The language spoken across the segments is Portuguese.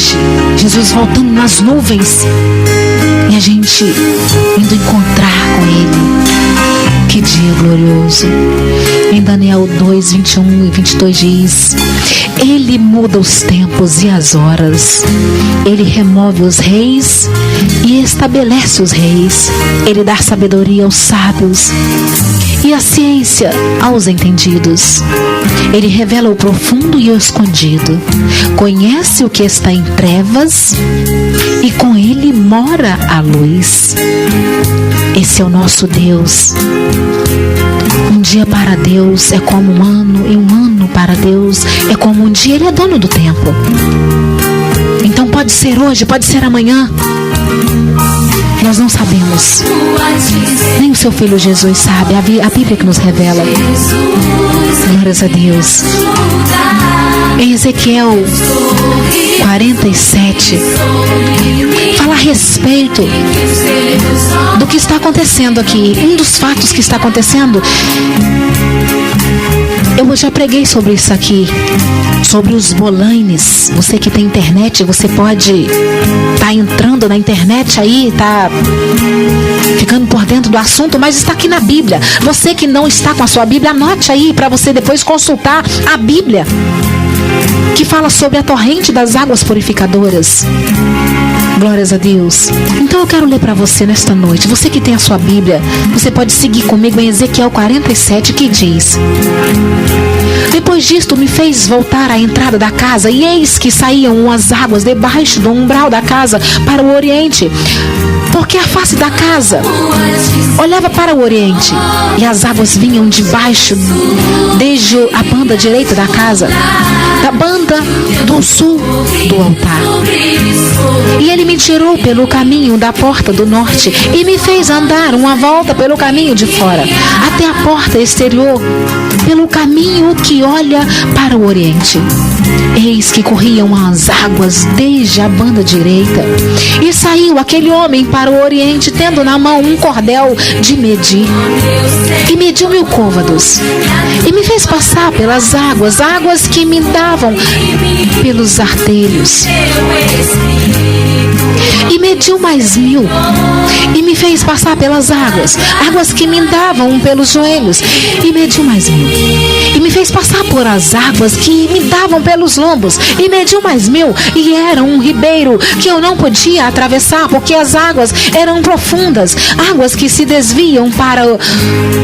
longe, Jesus voltando nas nuvens e a gente indo encontrar com Ele. Que dia glorioso! Em Daniel 2, 21 e 22 diz: Ele muda os tempos e as horas. Ele remove os reis e estabelece os reis. Ele dá sabedoria aos sábios e a ciência aos entendidos. Ele revela o profundo e o escondido. Conhece o que está em trevas e com Ele mora a luz. Esse é o nosso Deus. Um dia para Deus é como um ano, e um ano para Deus é como um dia. Ele é dono do tempo. Então pode ser hoje, pode ser amanhã. Nós não sabemos. Nem o seu Filho Jesus sabe. A Bíblia que nos revela. Glórias a Deus. Em Ezequiel 47, fala a respeito do que está acontecendo aqui. Um dos fatos que está acontecendo, eu já preguei sobre isso aqui, sobre os bolanes. Você que tem internet, você pode estar entrando na internet aí, tá ficando por dentro do assunto, mas está aqui na Bíblia. Você que não está com a sua Bíblia, anote aí para você depois consultar a Bíblia, que fala sobre a torrente das águas purificadoras. Glórias a Deus. Então eu quero ler para você nesta noite. Você que tem a sua Bíblia, você pode seguir comigo em Ezequiel 47, que diz: Depois disto me fez voltar à entrada da casa, e eis que saíam as águas debaixo do umbral da casa para o oriente, porque a face da casa olhava para o oriente, e as águas vinham de baixo, desde a banda direita da casa, da banda do sul do altar. E ele me tirou pelo caminho da porta do norte e me fez andar uma volta pelo caminho de fora, até a porta exterior, pelo caminho que olha para o oriente. Eis que corriam as águas desde a banda direita, e saiu aquele homem para o oriente, tendo na mão um cordel de medir, e mediu 1000 côvados, e me fez passar pelas águas, águas que me davam pelos artelhos, e mediu mais 1000, e me fez passar pelas águas, águas que me davam pelos joelhos, e mediu mais 1000, e me fez passar por as águas que me davam pelos lombos, e mediu mais 1000, e era um ribeiro que eu não podia atravessar, porque as águas eram profundas, águas que se desviam para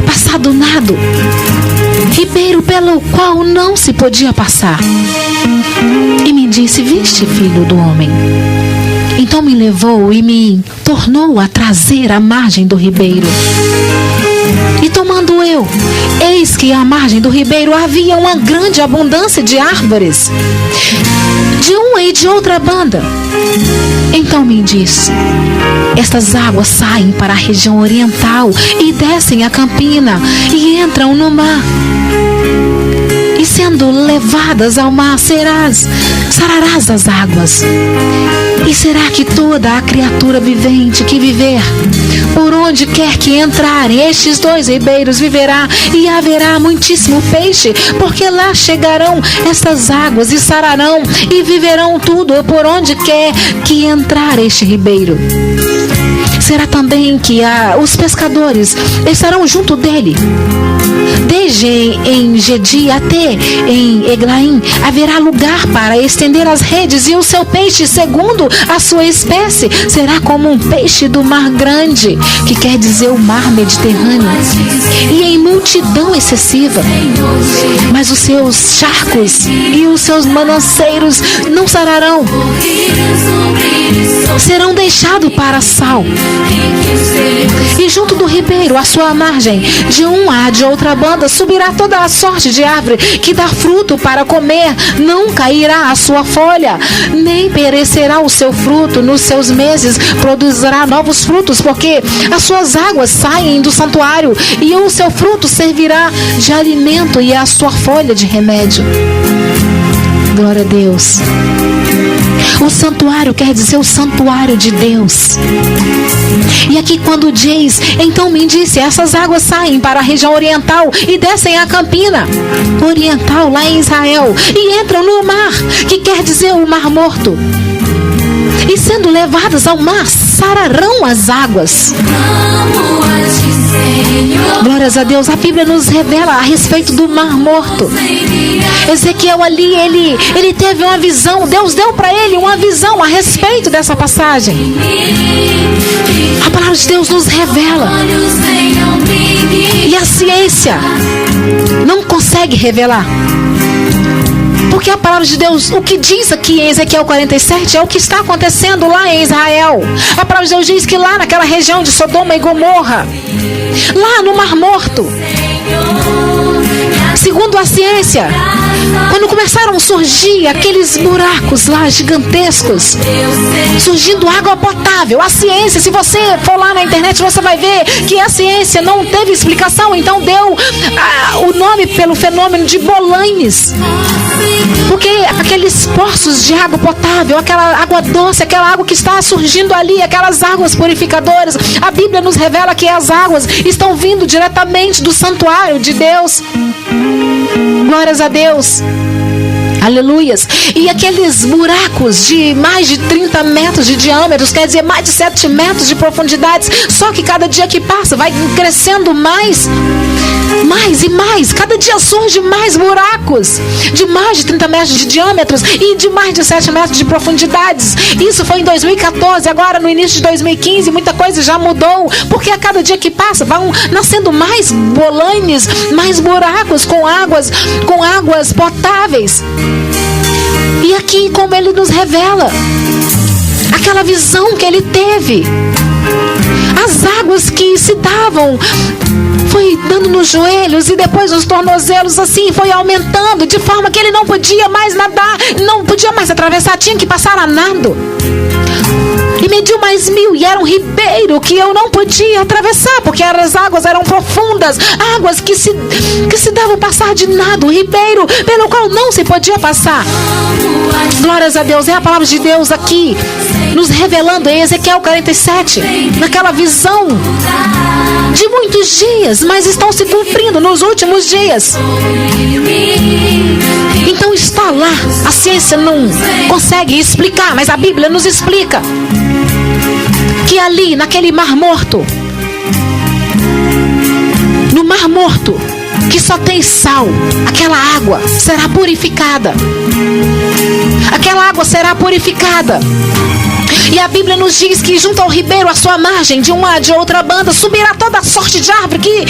passar do nado, ribeiro pelo qual não se podia passar. E me disse: Viste, filho do homem? Então me levou e me tornou a trazer à margem do ribeiro. E tomando eu, eis que à margem do ribeiro havia uma grande abundância de árvores, de uma e de outra banda. Então me disse: Estas águas saem para a região oriental e descem a campina e entram no mar. E sendo levadas ao mar, sararás as águas. E será que toda a criatura vivente que viver, por onde quer que entrarem estes 2 ribeiros, viverá, e haverá muitíssimo peixe, porque lá chegarão estas águas e sararão, e viverão tudo por onde quer que entrar este ribeiro. Será também que os pescadores estarão junto dele. Desde em Gedi até em Eglaim haverá lugar para estender as redes, e o seu peixe, segundo a sua espécie, será como um peixe do mar grande, que quer dizer o mar Mediterrâneo, e em multidão excessiva. Mas os seus charcos e os seus mananceiros não sararão, serão deixados para sal. E junto do ribeiro, à sua margem, de uma de outra banda, subirá toda a sorte de árvore que dá fruto para comer, não cairá a sua folha, nem perecerá o seu fruto. Nos seus meses produzirá novos frutos, porque as suas águas saem do santuário, e o seu fruto servirá de alimento e a sua folha de remédio. Glória a Deus. O santuário quer dizer o santuário de Deus. E aqui quando diz: Então me disse, essas águas saem para a região oriental e descem a campina oriental lá em Israel, e entram no mar, que quer dizer o mar morto. e sendo levadas ao mar, sararão as águas. Glórias a Deus. A Bíblia nos revela a respeito do Mar Morto. Ezequiel ali, ele teve uma visão. Deus deu para ele uma visão a respeito dessa passagem. A palavra de Deus nos revela. E a ciência não consegue revelar. Porque a palavra de Deus, o que diz aqui em Ezequiel 47 é o que está acontecendo lá em Israel. A palavra de Deus diz que lá naquela região de Sodoma e Gomorra, lá no Mar Morto, segundo a ciência, quando começaram a surgir aqueles buracos lá gigantescos, surgindo água potável, a ciência, se você for lá na internet, você vai ver que a ciência não teve explicação, então deu o nome pelo fenômeno de Bolanes. Porque aqueles poços de água potável, aquela água doce, aquela água que está surgindo ali, aquelas águas purificadoras, a Bíblia nos revela que as águas estão vindo diretamente do santuário de Deus. Glórias a Deus. Aleluias. E aqueles buracos de mais de 30 metros de diâmetro, quer dizer, mais de 7 metros de profundidade. Só que cada dia que passa vai crescendo mais e mais. Cada dia surge mais buracos de mais de 30 metros de diâmetros e de mais de 7 metros de profundidades. Isso foi em 2014. Agora no início de 2015 muita coisa já mudou, porque a cada dia que passa vão nascendo mais bolanes, mais buracos com águas potáveis. E aqui, como ele nos revela aquela visão que ele teve, as águas que se davam foi dando nos joelhos e depois nos tornozelos, assim foi aumentando, de forma que ele não podia mais nadar, não podia mais atravessar, tinha que passar a nado. E mediu mais 1000, e era um ribeiro que eu não podia atravessar, porque as águas eram profundas, águas que se davam passar de nado, um ribeiro pelo qual não se podia passar. Glórias a Deus. É a palavra de Deus aqui nos revelando em Ezequiel 47, naquela visão de muitos dias, mas estão se cumprindo nos últimos dias. Então está lá, a ciência não consegue explicar, mas a Bíblia nos explica que ali, naquele Mar Morto, no Mar Morto, que só tem sal, aquela água será purificada. Aquela água será purificada. E a Bíblia nos diz que junto ao ribeiro, à sua margem, de uma de outra banda, subirá toda sorte de árvore que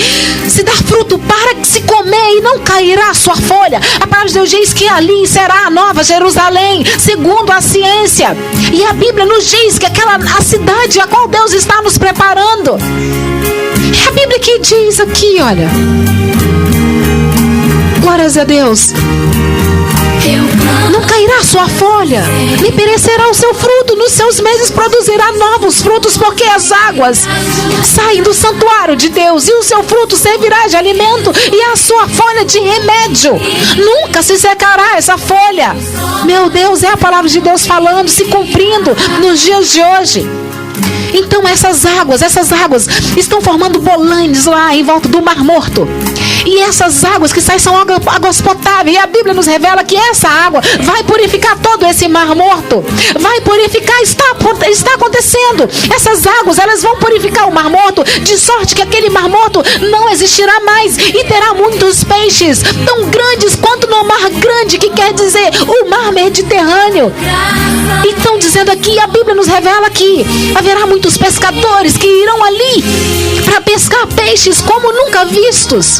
se dá fruto para se comer e não cairá a sua folha. A palavra de Deus diz que ali será a nova Jerusalém, segundo a ciência. E a Bíblia nos diz que a cidade a qual Deus está nos preparando. É a Bíblia que diz aqui, olha. Glórias a Deus. Não cairá a sua folha, nem perecerá o seu fruto. Nos seus meses produzirá novos frutos, porque as águas saem do santuário de Deus, e o seu fruto servirá de alimento, e a sua folha de remédio. Nunca se secará essa folha. Meu Deus, é a palavra de Deus falando, se cumprindo nos dias de hoje. Então essas águas estão formando bolanes lá em volta do Mar Morto. E essas águas que saem são águas potáveis. E a Bíblia nos revela que essa água vai purificar todo esse Mar Morto. Vai purificar, está acontecendo. Essas águas, elas vão purificar o Mar Morto, de sorte que aquele Mar Morto não existirá mais. E terá muitos peixes, tão grandes quanto no Mar Grande, que quer dizer o Mar Mediterrâneo. E estão dizendo aqui, a Bíblia nos revela que haverá muitos pescadores que irão ali para pescar peixes como nunca vistos.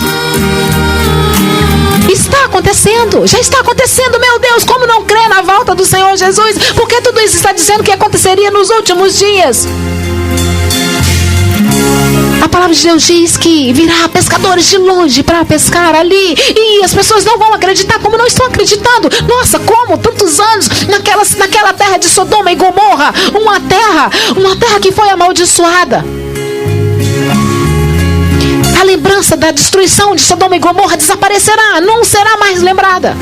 Está acontecendo, já está acontecendo. Meu Deus, como não crê na volta do Senhor Jesus? Porque tudo isso está dizendo que aconteceria nos últimos dias. A palavra de Deus diz que virá pescadores de longe para pescar ali, e as pessoas não vão acreditar, como não estão acreditando. Nossa, como tantos anos naquela terra de Sodoma e Gomorra, uma terra que foi amaldiçoada. A lembrança da destruição de Sodoma e Gomorra desaparecerá, não será mais lembrada.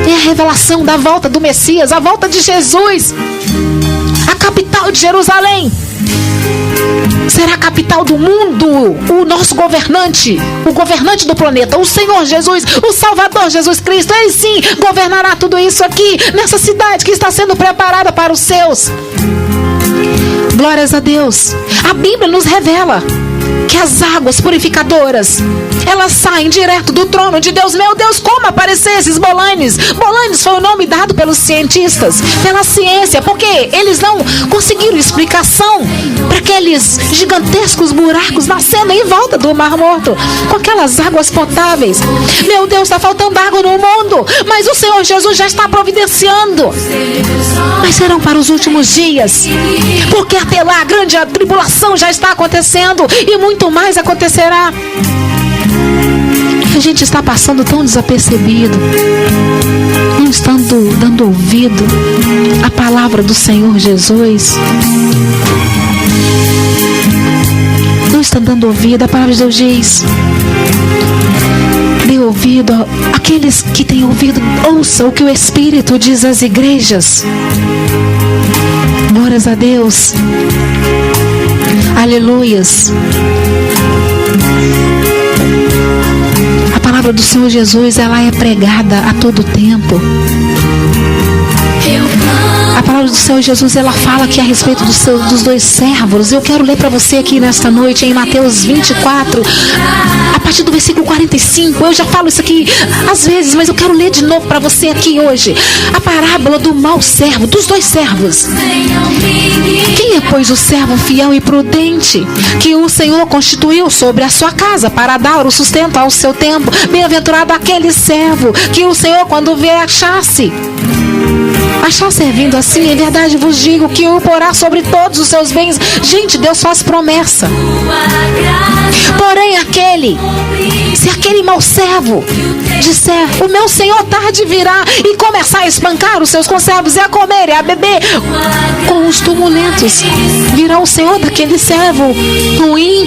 É a revelação da volta do Messias, a volta de Jesus. A capital de Jerusalém será a capital do mundo. O nosso governante, o governante do planeta, o Senhor Jesus, o Salvador Jesus Cristo, Ele sim governará tudo isso aqui, nessa cidade que está sendo preparada para para os seus. Glórias a Deus. A Bíblia nos revela que as águas purificadoras, elas saem direto do trono de Deus. Meu Deus, como apareceram esses bolanes? Bolanes foi o nome dado pelos cientistas, pela ciência, porque eles não conseguiram explicação para aqueles gigantescos buracos nascendo em volta do Mar Morto, com aquelas águas potáveis. Meu Deus, está faltando água no mundo, mas o Senhor Jesus já está providenciando. Mas serão para os últimos dias, porque até lá a grande tribulação já está acontecendo e muito mais acontecerá. A gente está passando tão desapercebido, não estando dando ouvido à palavra do Senhor Jesus, não está dando ouvido. A palavra de Deus diz: dê ouvido àqueles que têm ouvido, ouça o que o Espírito diz às igrejas. Glórias a Deus. Aleluias. A palavra do Senhor Jesus, ela é pregada a todo tempo. A palavra do Senhor Jesus, ela fala aqui a respeito dos dois servos. Eu quero ler para você aqui nesta noite em Mateus 24, a partir do versículo 45. Eu já falo isso aqui às vezes, mas eu quero ler de novo para você aqui hoje. A parábola do mau servo, dos dois servos. Quem é, pois, o servo fiel e prudente que o Senhor constituiu sobre a sua casa para dar o sustento ao seu tempo? Bem-aventurado aquele servo que o Senhor, quando vier, achasse servindo assim. Em verdade vos digo que o porá sobre todos os seus bens. Gente, Deus faz promessa. Porém se aquele mau servo disser: o meu Senhor tarde virá, e começar a espancar os seus conservos e a comer e a beber com os tumulentos, virá o Senhor daquele servo ruim.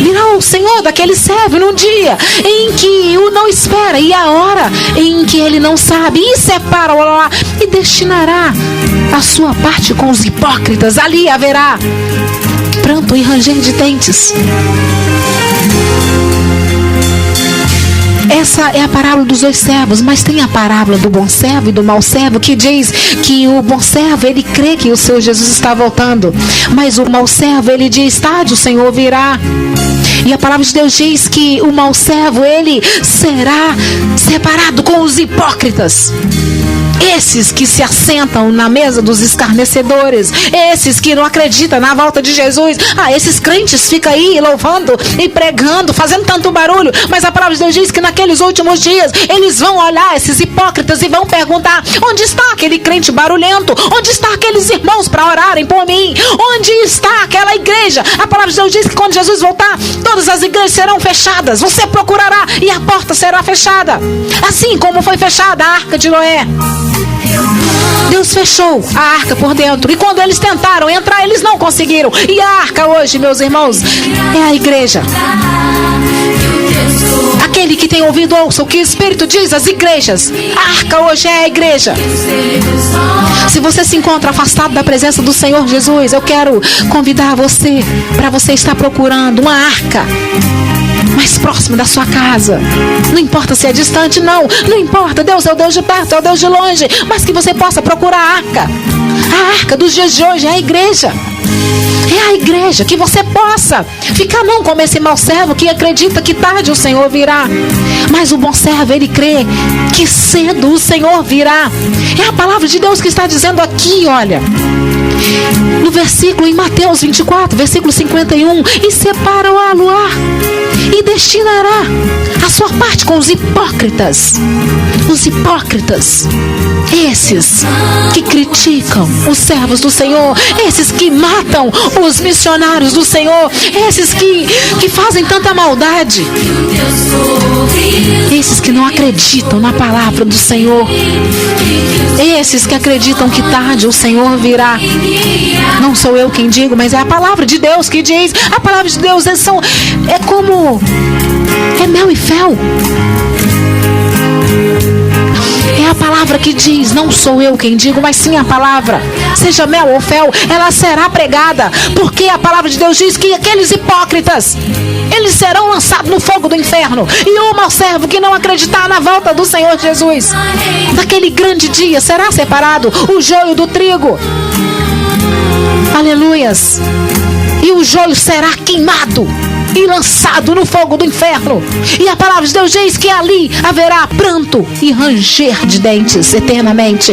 Virá o Senhor daquele servo num dia em que o não espera e a hora em que ele não sabe, e separa lá e destinará a sua parte com os hipócritas. Ali haverá pranto e ranger de dentes. Essa é a parábola dos dois servos, mas tem a parábola do bom servo e do mau servo, que diz que o bom servo, ele crê que o Senhor Jesus está voltando, mas o mau servo, ele diz: tarde o Senhor virá. E a palavra de Deus diz que o mau servo, ele será separado com os hipócritas. Esses que se assentam na mesa dos escarnecedores, esses que não acreditam na volta de Jesus. Esses crentes ficam aí louvando e pregando, fazendo tanto barulho, mas a palavra de Deus diz que naqueles últimos dias eles vão olhar esses hipócritas e vão perguntar: onde está aquele crente barulhento? Onde está aqueles irmãos para orarem por mim? Onde está aquela igreja? A palavra de Deus diz que quando Jesus voltar, todas as igrejas serão fechadas. Você procurará e a porta será fechada, assim como foi fechada a arca de Noé. Deus fechou a arca por dentro, e quando eles tentaram entrar, eles não conseguiram. E a arca hoje, meus irmãos, é a igreja. Aquele que tem ouvido, ouça o que o Espírito diz às igrejas. A arca hoje é a igreja. Se você se encontra afastado da presença do Senhor Jesus, eu quero convidar você para você estar procurando uma arca mais próximo da sua casa. Não importa se é distante, não importa. Deus é o Deus de perto, é o Deus de longe, mas que você possa procurar a arca. A arca dos dias de hoje é a igreja. É a igreja, que você possa ficar não como esse mau servo que acredita que tarde o Senhor virá, mas o bom servo, ele crê que cedo o Senhor virá. É a palavra de Deus que está dizendo aqui, olha, no versículo em Mateus 24, versículo 51, e separa o luar e destinará a sua parte com os hipócritas. Os hipócritas, esses que criticam os servos do Senhor, esses que matam os missionários do Senhor, esses que fazem tanta maldade, esses que não acreditam na palavra do Senhor, esses que acreditam que tarde o Senhor virá. Não sou eu quem digo, mas é a palavra de Deus que diz. A palavra de Deus é como mel e fel. É a palavra que diz, não sou eu quem digo, mas sim a palavra, seja mel ou fel, ela será pregada, porque a palavra de Deus diz que aqueles hipócritas, eles serão lançados no fogo do inferno. E o mau servo que não acreditar na volta do Senhor Jesus, naquele grande dia será separado o joio do trigo. Aleluias. E o joio será queimado e lançado no fogo do inferno. E a palavra de Deus diz que ali haverá pranto e ranger de dentes eternamente.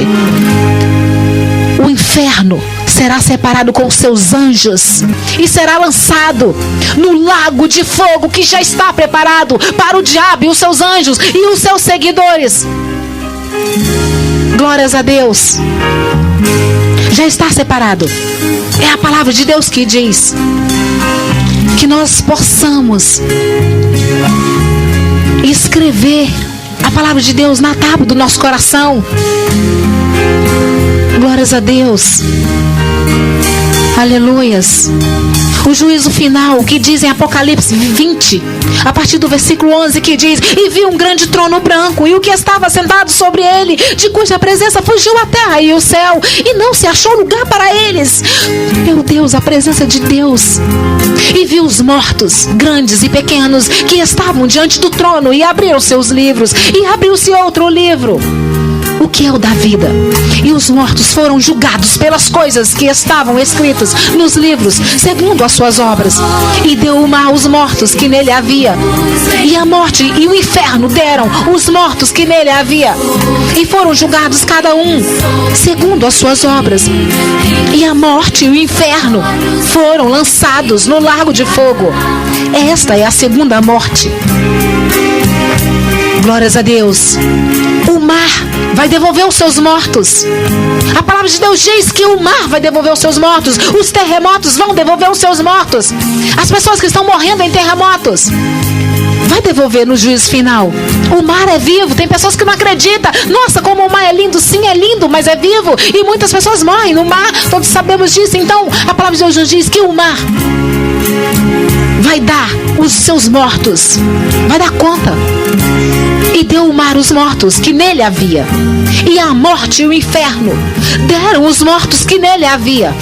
O inferno será separado com seus anjos e será lançado no lago de fogo que já está preparado para o diabo e os seus anjos e os seus seguidores. Glórias a Deus. Já está separado. É a palavra de Deus que diz que nós possamos escrever a palavra de Deus na tábua do nosso coração. Glórias a Deus. Aleluias. O juízo final que diz em Apocalipse 20, a partir do versículo 11, que diz: e vi um grande trono branco, e o que estava sentado sobre ele, de cuja presença fugiu a terra e o céu, e não se achou lugar para eles. Meu Deus, a presença de Deus. E vi os mortos, grandes e pequenos, que estavam diante do trono, e abriram seus livros, e abriu-se outro livro, o que é o da vida. E os mortos foram julgados pelas coisas que estavam escritas nos livros, segundo as suas obras. E deu o mar aos mortos que nele havia. E a morte e o inferno deram os mortos que nele havia. E foram julgados cada um, segundo as suas obras. E a morte e o inferno foram lançados no lago de fogo. Esta é a segunda morte. Glórias a Deus. O mar vai devolver os seus mortos. A palavra de Deus diz que o mar vai devolver os seus mortos. Os terremotos vão devolver os seus mortos. As pessoas que estão morrendo em terremotos vai devolver no juízo final. O mar é vivo. Tem pessoas que não acreditam. Nossa, como o mar é lindo. Sim, é lindo, mas é vivo. E muitas pessoas morrem no mar. Todos sabemos disso. Então, a palavra de Deus nos diz que o mar vai dar os seus mortos. Vai dar conta. E deu o mar os mortos que nele havia. E a morte e o inferno deram os mortos que nele havia.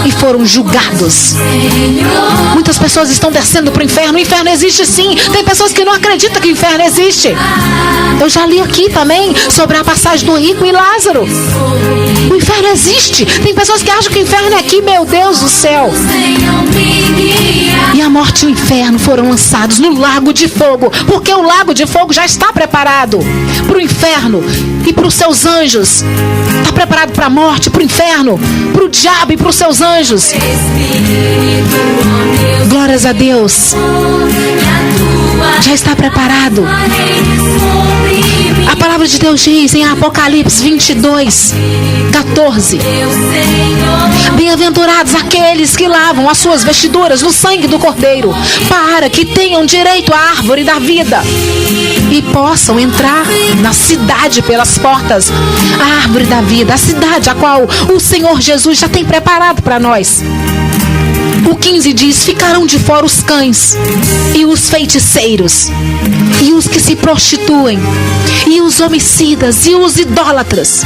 E foram julgados. Muitas pessoas estão descendo para o inferno. O inferno existe sim. Tem pessoas que não acreditam que o inferno existe. Eu já li aqui também sobre a passagem do rico e Lázaro. O inferno existe. Tem pessoas que acham que o inferno é aqui. Meu Deus do céu. E a morte e o inferno foram lançados no lago de fogo. Porque o lago de fogo já está preparado para o inferno e para os seus anjos. Está preparado para a morte, para o inferno, para o diabo e para os seus anjos. Glórias a Deus. Já está preparado. A palavra de Deus diz em Apocalipse 22, 14: bem-aventurados aqueles que lavam as suas vestiduras no sangue do Cordeiro, para que tenham direito à árvore da vida e possam entrar na cidade pelas portas. A árvore da vida, a cidade a qual o Senhor Jesus já tem preparado para nós. O 15 diz: ficarão de fora os cães e os feiticeiros e os que se prostituem e os homicidas e os idólatras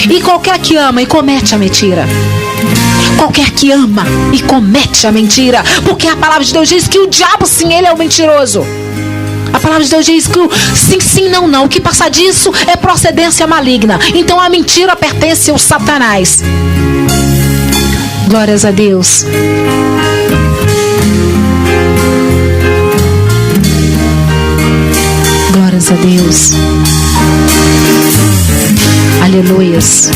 e qualquer que ama e comete a mentira. Qualquer que ama e comete a mentira, porque a palavra de Deus diz que o diabo sim, ele é o mentiroso. A palavra de Deus diz que o sim, sim, não, não. O que passa disso é procedência maligna. Então a mentira pertence ao Satanás. Glórias a Deus. Glórias a Deus. Aleluias.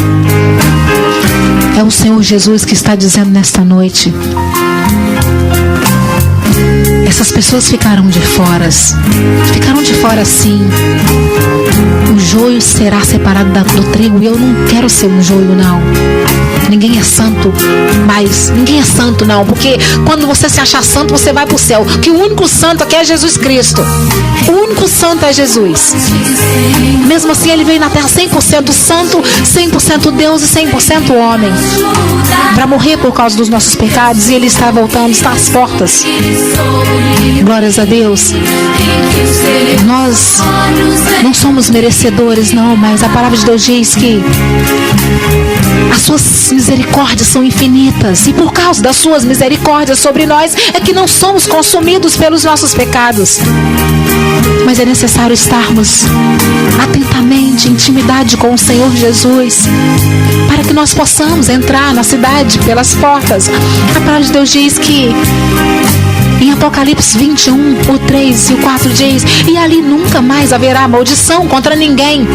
É o Senhor Jesus que está dizendo nesta noite: essas pessoas ficaram de fora. Ficaram de fora sim. O joio será separado do trigo. E eu não quero ser um joio, não. Ninguém é santo, mas ninguém é santo não, porque quando você se achar santo, você vai para o céu. Que o único santo aqui é Jesus Cristo. O único santo é Jesus. Mesmo assim, ele veio na terra 100% santo, 100% Deus e 100% homem, para morrer por causa dos nossos pecados, e ele está voltando, está às portas. Glórias a Deus. Nós não somos merecedores, não, mas a palavra de Deus diz que as suas misericórdias são infinitas, e por causa das suas misericórdias sobre nós é que não somos consumidos pelos nossos pecados. Mas é necessário estarmos atentamente em intimidade com o Senhor Jesus, para que nós possamos entrar na cidade pelas portas. A palavra de Deus diz que em Apocalipse 21, o 3 e o 4 diz: e ali nunca mais haverá maldição contra ninguém,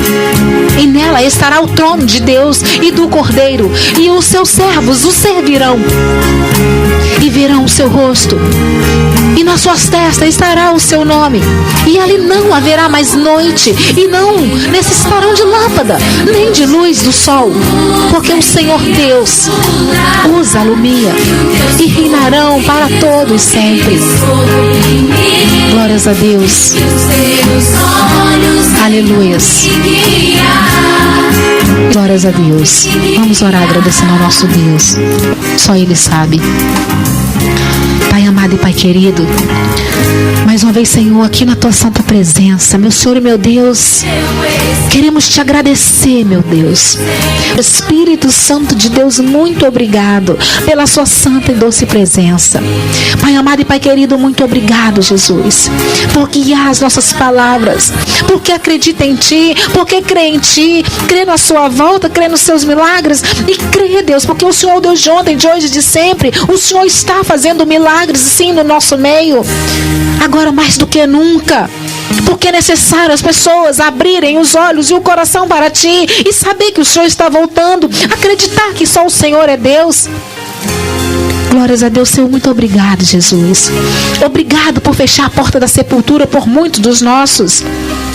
e nela estará o trono de Deus e do Cordeiro, e os seus servos o servirão, e verão o seu rosto, e nas suas testas estará o seu nome, e ali não haverá mais noite, e não necessitarão de lâmpada, nem de luz do sol, porque o Senhor Deus os alumia, e reinarão para todos sempre. Glórias a Deus. Aleluias. Glórias a Deus. Vamos orar agradecendo ao nosso Deus. Só Ele sabe. Pai amado e Pai querido, mais uma vez, Senhor, aqui na Tua santa presença, meu Senhor e meu Deus, queremos Te agradecer, meu Deus. Espírito Santo de Deus, muito obrigado pela Sua santa e doce presença. Pai amado e Pai querido, muito obrigado, Jesus, por guiar as nossas palavras, porque acredita em Ti, porque crê em Ti, crê na Sua volta, crê nos Seus milagres, e crê, Deus, porque o Senhor é o Deus de ontem, de hoje e de sempre. O Senhor está fazendo milagres, sim, no nosso meio, agora mais do que nunca, porque é necessário as pessoas abrirem os olhos e o coração para Ti e saber que o Senhor está voltando, acreditar que só o Senhor é Deus. Glórias a Deus, Senhor, muito obrigado, Jesus. Obrigado por fechar a porta da sepultura por muitos dos nossos,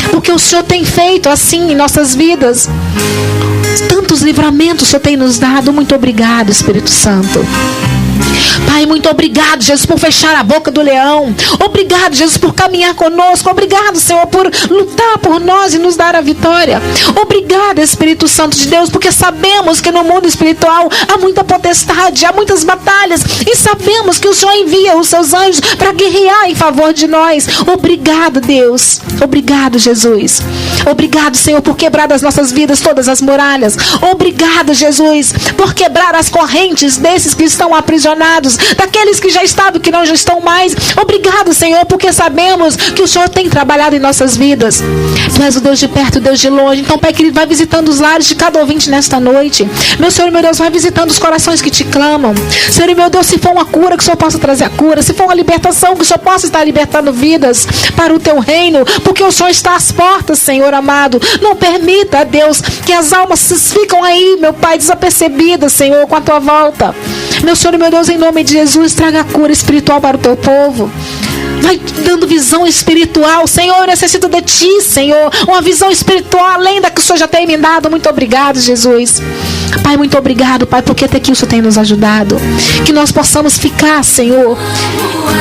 porque o Senhor tem feito assim em nossas vidas. Tantos livramentos o Senhor tem nos dado. Muito obrigado, Espírito Santo. Pai, muito obrigado, Jesus, por fechar a boca do leão. Obrigado, Jesus, por caminhar conosco. Obrigado, Senhor, por lutar por nós e nos dar a vitória. Obrigado, Espírito Santo de Deus, porque sabemos que no mundo espiritual há muita potestade, há muitas batalhas, e sabemos que o Senhor envia os seus anjos para guerrear em favor de nós. Obrigado, Deus. Obrigado, Jesus. Obrigado, Senhor, por quebrar das nossas vidas todas as muralhas. Obrigado, Jesus, por quebrar as correntes desses que estão aprisionados, daqueles que já estavam e que não já estão mais. Obrigado, Senhor, porque sabemos que o Senhor tem trabalhado em nossas vidas. Tu és o Deus de perto, o Deus de longe. Então, Pai querido, vai visitando os lares de cada ouvinte nesta noite. Meu Senhor e meu Deus, vai visitando os corações que Te clamam. Senhor e meu Deus, se for uma cura, que o Senhor possa trazer a cura. Se for uma libertação, que o Senhor possa estar libertando vidas para o Teu reino, porque o Senhor está às portas, Senhor amado. Não permita, Deus, que as almas ficam aí, meu Pai, desapercebidas, Senhor, com a Tua volta. Meu Senhor e meu Deus, em nome de Jesus, traga a cura espiritual para o Teu povo. Vai dando visão espiritual. Senhor, eu necessito de Ti, Senhor. Uma visão espiritual além da que o Senhor já tem me dado. Muito obrigado, Jesus. Pai, muito obrigado, Pai, porque até aqui o Senhor tem nos ajudado. Que nós possamos ficar, Senhor,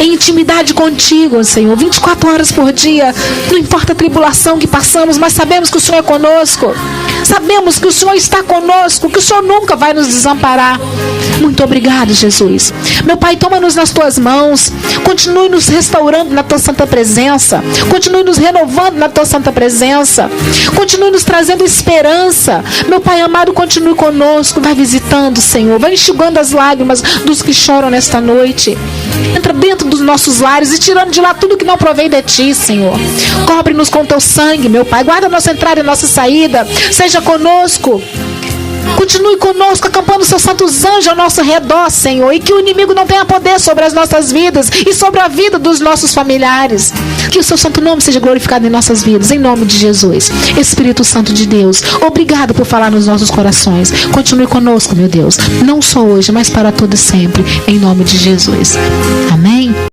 em intimidade contigo, Senhor, 24 horas por dia. Não importa a tribulação que passamos, mas sabemos que o Senhor é conosco. Sabemos que o Senhor está conosco, que o Senhor nunca vai nos desamparar. Muito obrigado, Jesus. Meu Pai, toma-nos nas Tuas mãos. Continue nos restaurando na Tua santa presença. Continue nos renovando na Tua santa presença. Continue nos trazendo esperança. Meu Pai amado, continue conosco. Vai visitando, Senhor. Vai enxugando as lágrimas dos que choram nesta noite. Entra dentro dos nossos lares e tirando de lá tudo que não provém de Ti, Senhor. Cobre-nos com Teu sangue, meu Pai. Guarda a nossa entrada e a nossa saída. Seja conosco. Continue conosco, acampando seus santos anjos ao nosso redor, Senhor, e que o inimigo não tenha poder sobre as nossas vidas e sobre a vida dos nossos familiares. Que o Seu santo nome seja glorificado em nossas vidas, em nome de Jesus. Espírito Santo de Deus, obrigado por falar nos nossos corações. Continue conosco, meu Deus, não só hoje, mas para todo sempre, em nome de Jesus. Amém.